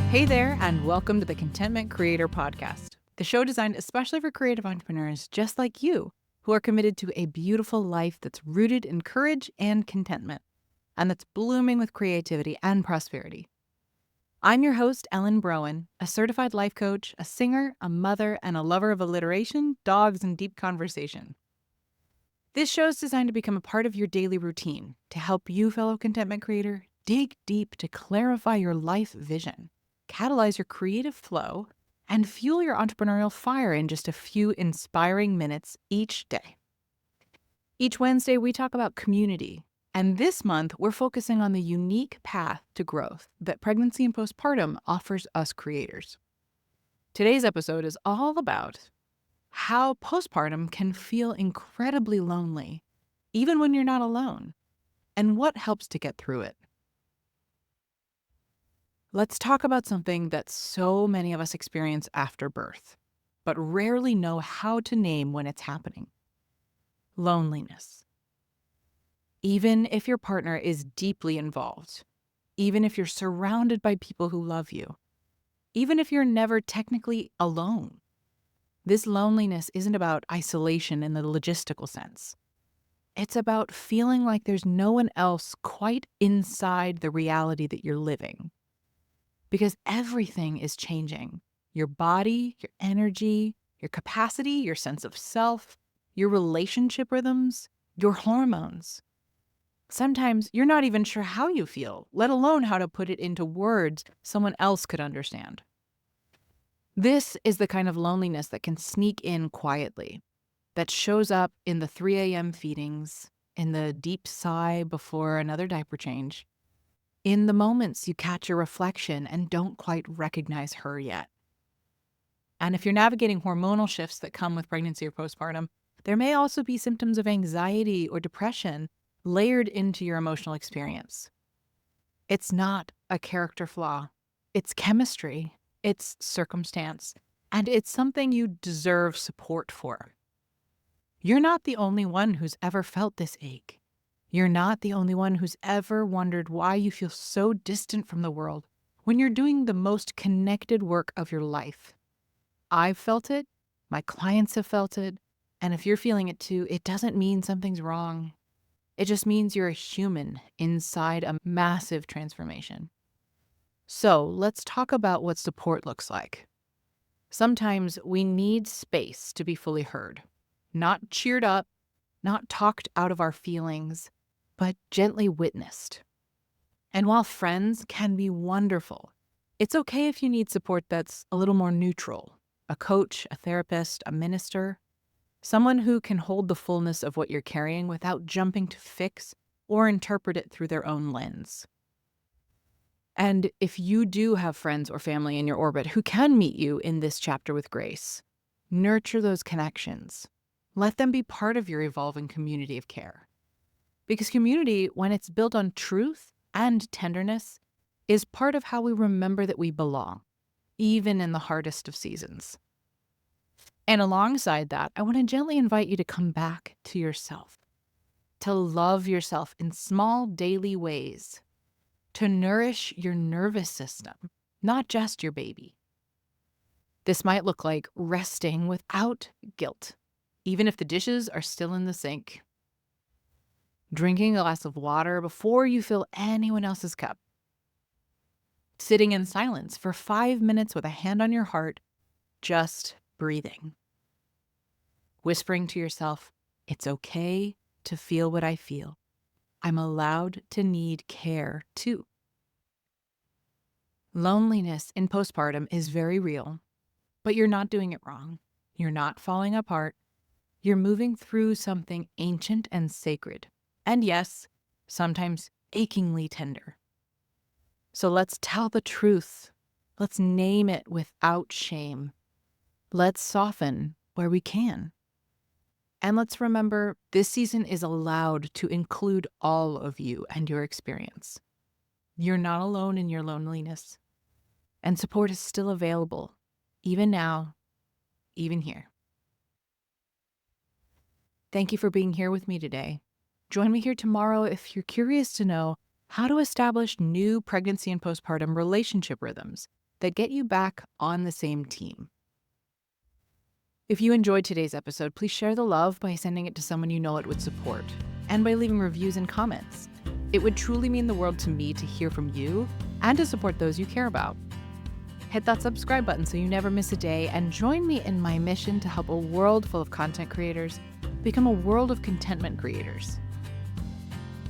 Hey there, and welcome to the Contentment Creator Podcast, the show designed especially for creative entrepreneurs just like you who are committed to a beautiful life that's rooted in courage and contentment, and that's blooming with creativity and prosperity. I'm your host, Ellen Broen, a certified life coach, a singer, a mother, and a lover of alliteration, dogs, and deep conversation. This show is designed to become a part of your daily routine to help you, fellow contentment creator, dig deep to clarify your life vision, catalyze your creative flow, and fuel your entrepreneurial fire in just a few inspiring minutes each day. Each Wednesday, we talk about community, and this month, we're focusing on the unique path to growth that pregnancy and postpartum offers us creators. Today's episode is all about how postpartum can feel incredibly lonely, even when you're not alone, and what helps to get through it. Let's talk about something that so many of us experience after birth, but rarely know how to name when it's happening. Loneliness. Even if your partner is deeply involved, even if you're surrounded by people who love you, even if you're never technically alone, this loneliness isn't about isolation in the logistical sense. It's about feeling like there's no one else quite inside the reality that you're living. Because everything is changing. Your body, your energy, your capacity, your sense of self, your relationship rhythms, your hormones. Sometimes you're not even sure how you feel, let alone how to put it into words someone else could understand. This is the kind of loneliness that can sneak in quietly, that shows up in the 3 a.m. feedings, in the deep sigh before another diaper change, in the moments you catch your reflection and don't quite recognize her yet. And if you're navigating hormonal shifts that come with pregnancy or postpartum, there may also be symptoms of anxiety or depression layered into your emotional experience. It's not a character flaw. It's chemistry. It's circumstance. And it's something you deserve support for. You're not the only one who's ever felt this ache. You're not the only one who's ever wondered why you feel so distant from the world when you're doing the most connected work of your life. I've felt it, my clients have felt it, and if you're feeling it too, it doesn't mean something's wrong. It just means you're a human inside a massive transformation. So let's talk about what support looks like. Sometimes we need space to be fully heard, not cheered up, not talked out of our feelings, but gently witnessed. And while friends can be wonderful, it's okay if you need support that's a little more neutral. A coach, a therapist, a minister, someone who can hold the fullness of what you're carrying without jumping to fix or interpret it through their own lens. And if you do have friends or family in your orbit who can meet you in this chapter with grace, nurture those connections. Let them be part of your evolving community of care. Because community, when it's built on truth and tenderness, is part of how we remember that we belong, even in the hardest of seasons. And alongside that, I want to gently invite you to come back to yourself, to love yourself in small daily ways, to nourish your nervous system, not just your baby. This might look like resting without guilt, even if the dishes are still in the sink. Drinking a glass of water before you fill anyone else's cup. Sitting in silence for 5 minutes with a hand on your heart, just breathing. Whispering to yourself, it's okay to feel what I feel. I'm allowed to need care too. Loneliness in postpartum is very real, but you're not doing it wrong. You're not falling apart. You're moving through something ancient and sacred. And yes, sometimes achingly tender. So let's tell the truth. Let's name it without shame. Let's soften where we can. And let's remember this season is allowed to include all of you and your experience. You're not alone in your loneliness. And support is still available, even now, even here. Thank you for being here with me today. Join me here tomorrow if you're curious to know how to establish new pregnancy and postpartum relationship rhythms that get you back on the same team. If you enjoyed today's episode, please share the love by sending it to someone you know it would support, and by leaving reviews and comments. It would truly mean the world to me to hear from you and to support those you care about. Hit that subscribe button so you never miss a day, and join me in my mission to help a world full of content creators become a world of contentment creators.